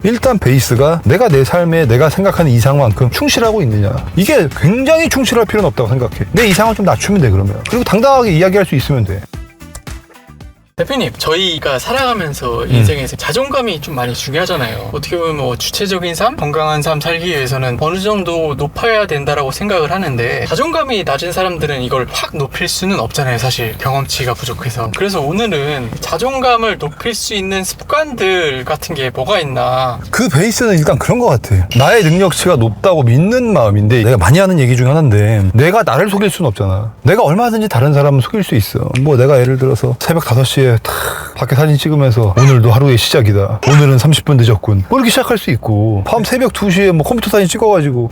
일단 베이스가 내가 내 삶에 내가 생각하는 이상만큼 충실하고 있느냐. 이게 굉장히 충실할 필요는 없다고 생각해. 내 이상을 좀 낮추면 돼, 그러면. 그리고 당당하게 이야기할 수 있으면 돼. 대표님, 저희가 살아가면서 인생에서 자존감이 좀 많이 중요하잖아요. 어떻게 보면 뭐 주체적인 삶, 건강한 삶 살기 위해서는 어느 정도 높아야 된다라고 생각을 하는데, 자존감이 낮은 사람들은 이걸 확 높일 수는 없잖아요, 사실. 경험치가 부족해서. 그래서 오늘은 자존감을 높일 수 있는 습관들 같은 게 뭐가 있나. 그 베이스는 일단 그런 것 같아. 나의 능력치가 높다고 믿는 마음인데, 내가 많이 하는 얘기 중에 하나인데, 내가 나를 속일 수는 없잖아. 내가 얼마든지 다른 사람은 속일 수 있어. 뭐 내가 예를 들어서 새벽 5시에 밖에 사진 찍으면서 오늘도 하루의 시작이다, 오늘은 30분 늦었군, 뭐 이렇게 시작할 수 있고, 밤 새벽 2시에 뭐 컴퓨터 사진 찍어가지고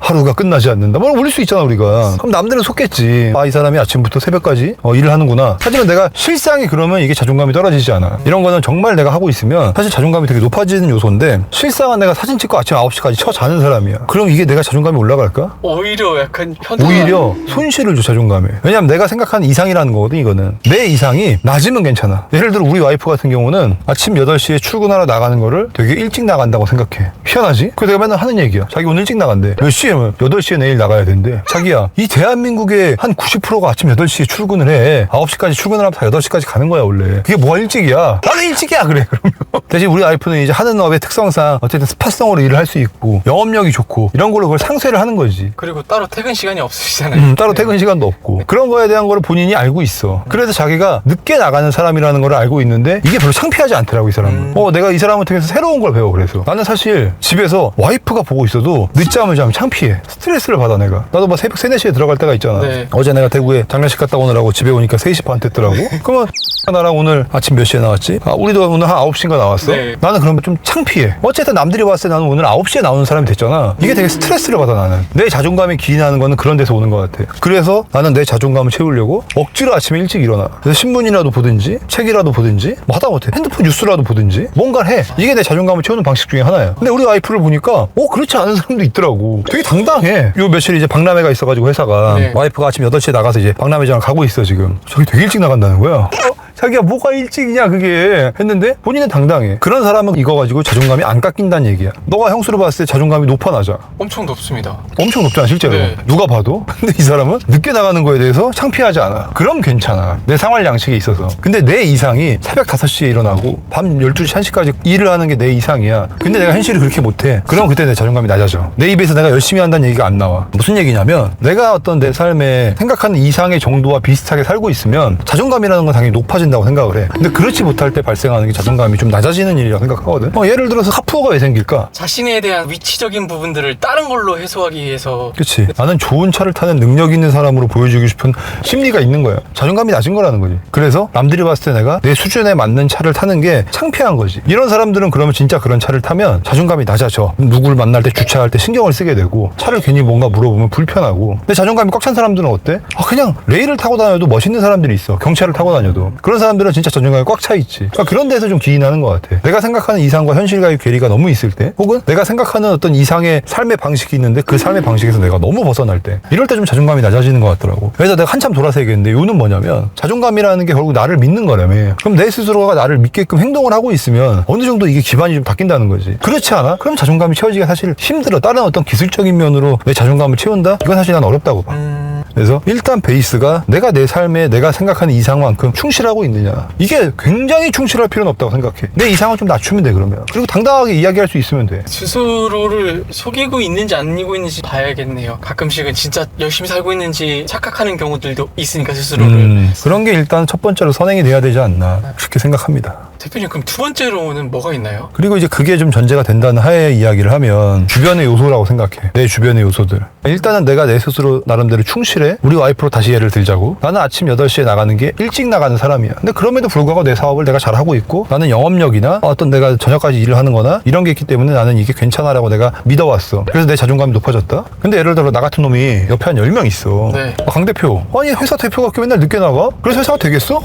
하루가 끝나지 않는다, 뭘 올릴 수 있잖아 우리가. 그럼 남들은 속겠지. 아, 이 사람이 아침부터 새벽까지 일을 하는구나. 하지만 내가 실상이 그러면 이게 자존감이 떨어지지 않아. 이런 거는 정말 내가 하고 있으면 사실 자존감이 되게 높아지는 요소인데, 실상은 내가 사진 찍고 아침 9시까지 쳐 자는 사람이야. 그럼 이게 내가 자존감이 올라갈까? 오히려 약간 편안한. 오히려 손실을 줘, 자존감에. 왜냐면 내가 생각하는 이상이라는 거거든, 이거는. 내 이상이 낮으면 괜찮아. 예를 들어 우리 와이프 같은 경우는 아침 8시에 출근하러 나가는 거를 되게 일찍 나간다고 생각해. 희한하지? 그래서 내가 맨날 하는 얘기야. 자기 오늘 일찍 나간대. 몇 시에? 8시에 내일 나가야 된대. 자기야, 이 대한민국의 한 90%가 아침 8시에 출근을 해. 9시까지 출근을 하면 다 8시까지 가는 거야 원래. 그게 뭐가 일찍이야? 나는 일찍이야 그래. 그러면 대신 우리 와이프는 이제 하는 업의 특성상 어쨌든 스팟성으로 일을 할 수 있고 영업력이 좋고 이런 걸로 그걸 상쇄를 하는 거지. 그리고 따로 퇴근 시간이 없으시잖아요. 따로 퇴근 시간도 없고 그런 거에 대한 거를 본인이 알고 있어. 그래서 자기가 늦게 나가는 사람이라는 걸 알고 있는데 이게 별로 창피하지 않더라고, 이 사람은. 내가 이 사람을 통해서 새로운 걸 배워. 그래서 나는 사실 집에서 와이프가 보고 있어도 늦잠을 자면 창피해. 스트레스를 받아 내가. 나도 뭐 새벽 3, 4시에 들어갈 때가 있잖아. 네. 어제 내가 대구에 장례식 갔다 오느라고 집에 오니까 3시 반 됐더라고. 그러면 나랑 오늘 아침 몇 시에 나왔지? 우리도 오늘 한 9시인가 나왔어. 네. 나는 그러면 좀 창피해. 어쨌든 남들이 봤을 때 나는 오늘 9시에 나오는 사람이 됐잖아. 이게 되게 스트레스를 받아 나는. 내 자존감이 기인하는 거는 그런 데서 오는 것 같아. 그래서 나는 내 자존감을 채우려고 억지로 아침에 일찍 일어나. 그래서 신문이라도 보든지 책이라도 보든지 뭐 하다못해 핸드폰 뉴스라도 보든지 뭔가를 해. 이게 내 자존감을 채우는 방식 중에 하나야. 근데 우리 와이프를 보니까 그렇지 않은 사람도 있더라고. 되게 당당해. 요 며칠 이제 박람회가 있어가지고 회사가 네. 와이프가 아침 8시에 나가서 이제 박람회장을 가고 있어 지금. 저기 되게 일찍 나간다는 거야. 자기야, 뭐가 일찍이냐 그게 했는데 본인은 당당해. 그런 사람은 이거 가지고 자존감이 안 깎인다는 얘기야. 너가 형수로 봤을 때 자존감이 높아 낮아? 엄청 높습니다. 엄청 높잖아 실제로. 네. 누가 봐도. 근데 이 사람은 늦게 나가는 거에 대해서 창피하지 않아. 그럼 괜찮아, 내 생활 양식에 있어서. 근데 내 이상이 새벽 5시에 일어나고 밤 12시 1시까지 일을 하는 게 내 이상이야. 근데 내가 현실을 그렇게 못해. 그럼 그때 내 자존감이 낮아져. 내 입에서 내가 열심히 한다는 얘기가 안 나와. 무슨 얘기냐면 내가 어떤 내 삶에 생각하는 이상의 정도와 비슷하게 살고 있으면 자존감이라는 건 당연히 높아진다고 생각을 해. 근데 그렇지 못할 때 발생하는 게 자존감이 좀 낮아지는 일이라고 생각하거든. 예를 들어서 카푸어가 왜 생길까? 자신에 대한 위치적인 부분들을 다른 걸로 해소하기 위해서. 그치. 나는 좋은 차를 타는 능력 있는 사람으로 보여주고 싶은 심리가 있는 거야. 자존감이 낮은 거라는 거지. 그래서 남들이 봤을 때 내가 내 수준에 맞는 차를 타는 게 창피한 거지. 이런 사람들은 그러면 진짜 그런 차를 타면 자존감이 낮아져. 누굴 만날 때 주차할 때 신경을 쓰게 되고, 차를 괜히 뭔가 물어보면 불편하고. 근데 자존감이 꽉 찬 사람들은 어때? 그냥 레일을 타고 다녀도 멋있는 사람들이 있어. 경차를 타고 다녀도. 그런 사람들은 진짜 자존감이 꽉 차 있지. 그러니까 그런 데서 좀 기인하는 것 같아. 내가 생각하는 이상과 현실과의 괴리가 너무 있을 때, 혹은 내가 생각하는 어떤 이상의 삶의 방식이 있는데 그 삶의 방식에서 내가 너무 벗어날 때, 이럴 때 좀 자존감이 낮아지는 것 같더라고. 그래서 내가 한참 돌아서야겠는데, 이유는 뭐냐면 자존감이라는 게 결국 나를 믿는 거라며. 그럼 내 스스로가 나를 믿게끔 행동을 하고 있으면 어느 정도 이게 기반이 좀 바뀐다는 거지. 그렇지 않아? 그럼 자존감이 채워지기가 사실 힘들어. 다른 어떤 기술적인 면으로 내 자존감을 채운다? 이건 사실 난 어렵다고 봐. 그래서 일단 베이스가 내가 내 삶에 내가 생각하는 이상만큼 충실하고 있느냐. 이게 굉장히 충실할 필요는 없다고 생각해. 내 이상을 좀 낮추면 돼, 그러면. 그리고 당당하게 이야기할 수 있으면 돼. 스스로를 속이고 있는지 아니고 있는지 봐야겠네요. 가끔씩은 진짜 열심히 살고 있는지 착각하는 경우들도 있으니까, 스스로를. 그런 게 일단 첫 번째로 선행이 돼야 되지 않나, 그렇게 생각합니다. 대표님, 그럼 두 번째로는 뭐가 있나요? 그리고 이제 그게 좀 전제가 된다는 하에 이야기를 하면 주변의 요소라고 생각해. 내 주변의 요소들. 일단은 내가 내 스스로 나름대로 충실해. 우리 와이프로 다시 예를 들자고. 나는 아침 8시에 나가는 게 일찍 나가는 사람이야. 근데 그럼에도 불구하고 내 사업을 내가 잘하고 있고, 나는 영업력이나 어떤 내가 저녁까지 일을 하는 거나 이런 게 있기 때문에 나는 이게 괜찮아라고 내가 믿어왔어. 그래서 내 자존감이 높아졌다. 근데 예를 들어 나 같은 놈이 옆에 한 10명 있어. 네. 강 대표, 아니 회사 대표가 맨날 늦게 나가? 그래서 회사가 되겠어?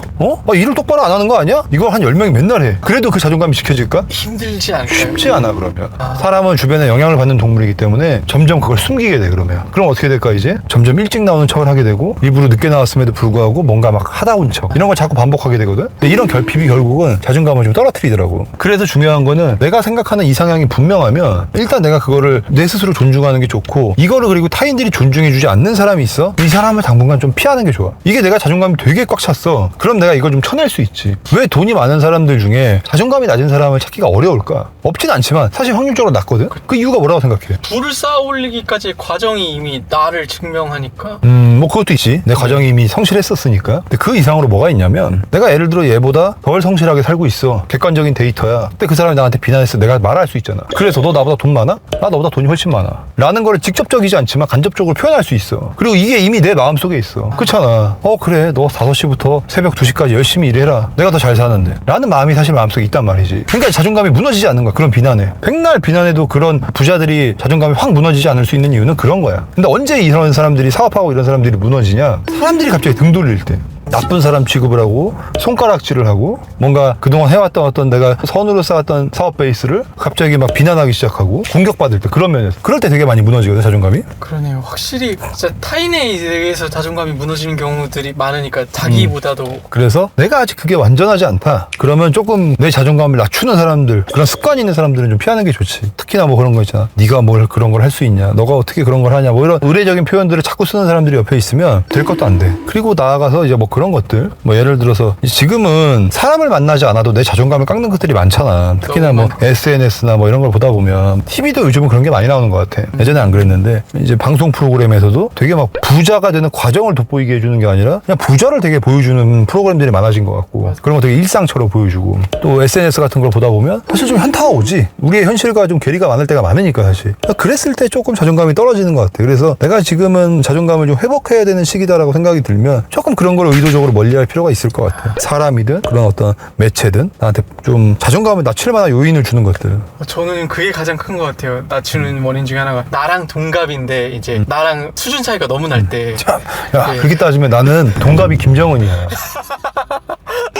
일을 똑바로 안 하는 거 아니야? 이거 한 10명이 맨날 맨날 해. 그래도 그 자존감이 지켜질까? 힘들지 않을까요? 쉽지 않아. 그러면 사람은 주변에 영향을 받는 동물이기 때문에 점점 그걸 숨기게 돼. 그러면 그럼 어떻게 될까? 이제 점점 일찍 나오는 척을 하게 되고 일부러 늦게 나왔음에도 불구하고 뭔가 막 하다 온 척 이런 걸 자꾸 반복하게 되거든. 근데 이런 결핍이 결국은 자존감을 좀 떨어뜨리더라고. 그래서 중요한 거는 내가 생각하는 이상향이 분명하면 일단 내가 그거를 내 스스로 존중하는 게 좋고, 이거를 그리고 타인들이 존중해주지 않는 사람이 있어? 이 사람을 당분간 좀 피하는 게 좋아. 이게 내가 자존감이 되게 꽉 찼어. 그럼 내가 이걸 좀 쳐낼 수 있지. 왜 돈이 많은 사람들 중에 자존감이 낮은 사람을 찾기가 어려울까? 없진 않지만 사실 확률적으로 낮거든. 그 이유가 뭐라고 생각해? 부를 쌓아 올리기까지의 과정이 이미 나를 증명하니까. 뭐 그것도 있지. 내 과정이 이미 성실했었으니까. 근데 그 이상으로 뭐가 있냐면 내가 예를 들어 얘보다 덜 성실하게 살고 있어. 객관적인 데이터야. 근데 그 사람이 나한테 비난했어. 내가 말할 수 있잖아. 그래서 너 나보다 돈 많아? 나 너보다 돈이 훨씬 많아. 라는 거를 직접적이지 않지만 간접적으로 표현할 수 있어. 그리고 이게 이미 내 마음속에 있어. 그렇잖아. 그래. 너 5시부터 새벽 2시까지 열심히 일해라. 내가 더 잘 사는데. 라는 마음이 사실 마음속에 있단 말이지. 그러니까 자존감이 무너지지 않는 거야. 그런 비난에. 백날 비난해도 그런 부자들이 자존감이 확 무너지지 않을 수 있는 이유는 그런 거야. 근데 언제 이런 사람들이 사업하고 이런 사람들이 무너지냐? 사람들이 갑자기 등 돌릴 때. 나쁜 사람 취급을 하고 손가락질을 하고 뭔가 그동안 해왔던 어떤 내가 선으로 쌓았던 사업 베이스를 갑자기 막 비난하기 시작하고 공격받을 때, 그런 면에서 그럴 때 되게 많이 무너지거든 자존감이. 그러네요. 확실히 진짜 타인에 의해서 자존감이 무너지는 경우들이 많으니까 자기보다도. 그래서 내가 아직 그게 완전하지 않다. 그러면 조금 내 자존감을 낮추는 사람들, 그런 습관이 있는 사람들은 좀 피하는 게 좋지. 특히나 뭐 그런 거 있잖아. 네가 뭘 그런 걸 할 수 있냐, 너가 어떻게 그런 걸 하냐, 뭐 이런 의례적인 표현들을 자꾸 쓰는 사람들이 옆에 있으면 될 것도 안 돼. 그리고 나아가서 이제 뭐 그런 것들, 뭐 예를 들어서 지금은 사람을 만나지 않아도 내 자존감을 깎는 것들이 많잖아. 특히나 뭐 SNS나 뭐 이런 걸 보다 보면 TV도 요즘은 그런 게 많이 나오는 것 같아. 예전에 안 그랬는데 이제 방송 프로그램에서도 되게 막 부자가 되는 과정을 돋보이게 해주는 게 아니라 그냥 부자를 되게 보여주는 프로그램들이 많아진 것 같고, 그런 거 되게 일상처럼 보여주고, 또 SNS 같은 걸 보다 보면 사실 좀 현타가 오지. 우리의 현실과 좀 괴리가 많을 때가 많으니까 사실. 그랬을 때 조금 자존감이 떨어지는 것 같아. 그래서 내가 지금은 자존감을 좀 회복해야 되는 시기다라고 생각이 들면 조금 그런 걸 의도적으로 멀리할 필요가 있을 것 같아. 사람이든 그런 어떤 매체든 나한테 좀 자존감을 낮출 만한 요인을 주는 것들. 저는 그게 가장 큰 것 같아요. 낮추는 원인 중에 하나가 나랑 동갑인데 이제 나랑 수준 차이가 너무 날 때. 참, 야, 네. 그렇게 따지면 나는 동갑이 김정은이야.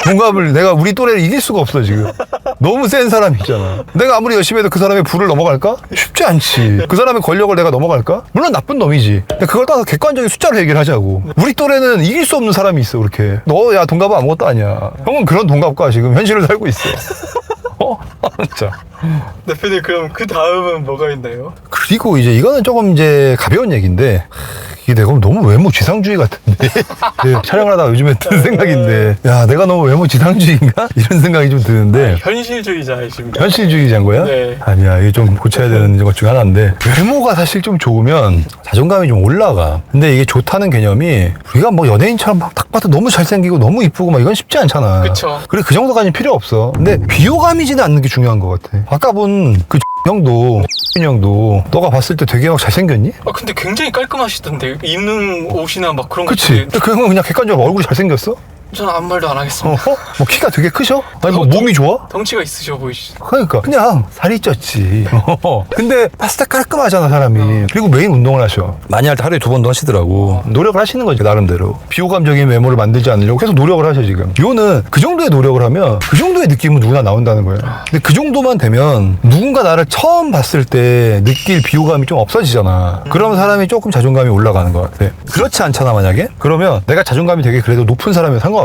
동갑을 내가 우리 또래를 이길 수가 없어 지금. 너무 센 사람이 있잖아. 내가 아무리 열심히 해도 그 사람의 부를 넘어갈까? 쉽지 않지. 그 사람의 권력을 내가 넘어갈까? 물론 나쁜 놈이지. 근데 그걸 따서 객관적인 숫자로 해결하자고. 우리 또래는 이길 수 없는 사람이 있어. 그렇게 너, 야, 동갑은 아무것도 아니야. 형은 그런 동갑과 지금 현실을 살고 있어. 진짜. 대표님, 그럼 그 다음은 뭐가 있나요? 그리고 이제 이거는 조금 이제 가벼운 얘기인데, 이게 내가 너무 외모 지상주의 같은데. 네, 촬영을 하다가 요즘에 드는 생각인데, 야, 내가 너무 외모 지상주의인가? 이런 생각이 좀 드는데. 현실주의자이십니다. 현실주의자인 거야? 네. 아니야, 이게 좀 고쳐야 되는 것 중에 하나인데, 외모가 사실 좀 좋으면 자존감이 좀 올라가. 근데 이게 좋다는 개념이 우리가 뭐 연예인처럼 막 딱 봐도 너무 잘생기고 너무 이쁘고 막 이건 쉽지 않잖아. 그쵸. 그래, 그 정도까지는 필요 없어. 근데 비호감이지는 않는 게 중요한 것 같아. 아까 본 그 형도 너가 봤을 때 되게 막 잘생겼니? 근데 굉장히 깔끔하시던데. 입는 옷이나 막 그런 그치? 근데 그 형은 그냥 객관적으로 얼굴이 잘생겼어? 저는 아무 말도 안 하겠습니다. 뭐 키가 되게 크셔? 아니 뭐 몸이 좋아? 덩치가 있으셔 보이시죠? 그러니까 그냥 살이 쪘지. 근데 봤을 때 깔끔하잖아 사람이. 그리고 매일 운동을 하셔. 많이 할 때 하루에 2번도 하시더라고. 노력을 하시는 거지 나름대로. 비호감적인 외모를 만들지 않으려고 계속 노력을 하셔 지금. 이거는 그 정도의 노력을 하면 그 정도의 느낌은 누구나 나온다는 거야. 근데 그 정도만 되면 누군가 나를 처음 봤을 때 느낄 비호감이 좀 없어지잖아. 그러면 사람이 조금 자존감이 올라가는 것 같아. 그렇지 않잖아 만약에? 그러면 내가 자존감이 되게 그래도 높은 사람이면 상관없어.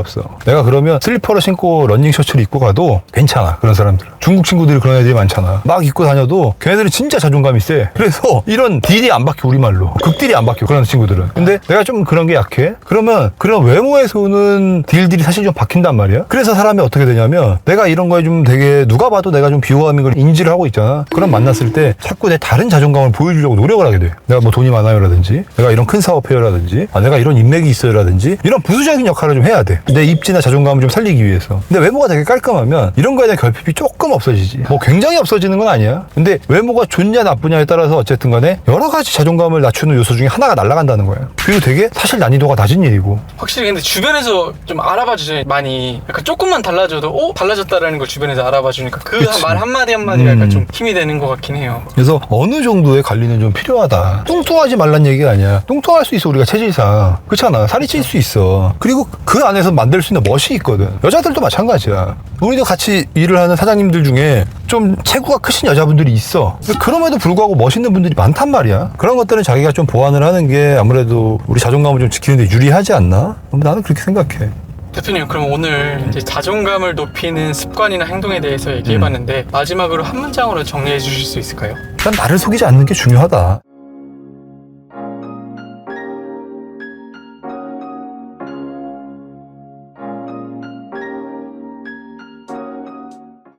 내가 그러면 슬리퍼를 신고 러닝 셔츠를 입고 가도 괜찮아. 그런 사람들. 중국 친구들이 그런 애들이 많잖아. 막 입고 다녀도 걔네들은 진짜 자존감이 세. 그래서 이런 딜이 안 박혀 우리말로. 극딜이 안 박혀 그런 친구들은. 근데 내가 좀 그런 게 약해. 그러면 그런 외모에서 오는 딜들이 사실 좀 박힌단 말이야. 그래서 사람이 어떻게 되냐면 내가 이런 거에 좀 되게 누가 봐도 내가 좀 비호감인 걸 인지를 하고 있잖아. 그럼 만났을 때 자꾸 내 다른 자존감을 보여주려고 노력을 하게 돼. 내가 뭐 돈이 많아요라든지 내가 이런 큰 사업해요라든지 내가 이런 인맥이 있어요라든지 이런 부수적인 역할을 좀 해야 돼. 내 입지나 자존감을 좀 살리기 위해서. 근데 외모가 되게 깔끔하면 이런 거에 대한 결핍이 조금 없어지지. 뭐 굉장히 없어지는 건 아니야. 근데 외모가 좋냐 나쁘냐에 따라서 어쨌든 간에 여러 가지 자존감을 낮추는 요소 중에 하나가 날아간다는 거야. 그리고 되게 사실 난이도가 낮은 일이고. 확실히 근데 주변에서 좀 알아봐 주죠. 많이 약간 조금만 달라져도 달라졌다라는 걸 주변에서 알아봐 주니까 그 말 한마디 한마디가 약간 좀 힘이 되는 것 같긴 해요. 그래서 어느 정도의 관리는 좀 필요하다. 뚱뚱하지 말란 얘기가 아니야. 뚱뚱할 수 있어 우리가 체질상. 그렇잖아. 살이 찔 수 있어. 그리고 그 안에서 사람들은 만들 수 있는 멋이 있거든. 여자들도 마찬가지야. 우리도 같이 일을 하는 사장님들 중에 좀 체구가 크신 여자분들이 있어. 그럼에도 불구하고 멋있는 분들이 많단 말이야. 그런 것들은 자기가 좀 보완을 하는 게 아무래도 우리 자존감을 좀 지키는 데 유리하지 않나? 나는 그렇게 생각해. 대표님, 그럼 오늘 이제 자존감을 높이는 습관이나 행동에 대해서 얘기해봤는데 마지막으로 한 문장으로 정리해 주실 수 있을까요? 일단 나를 속이지 않는 게 중요하다.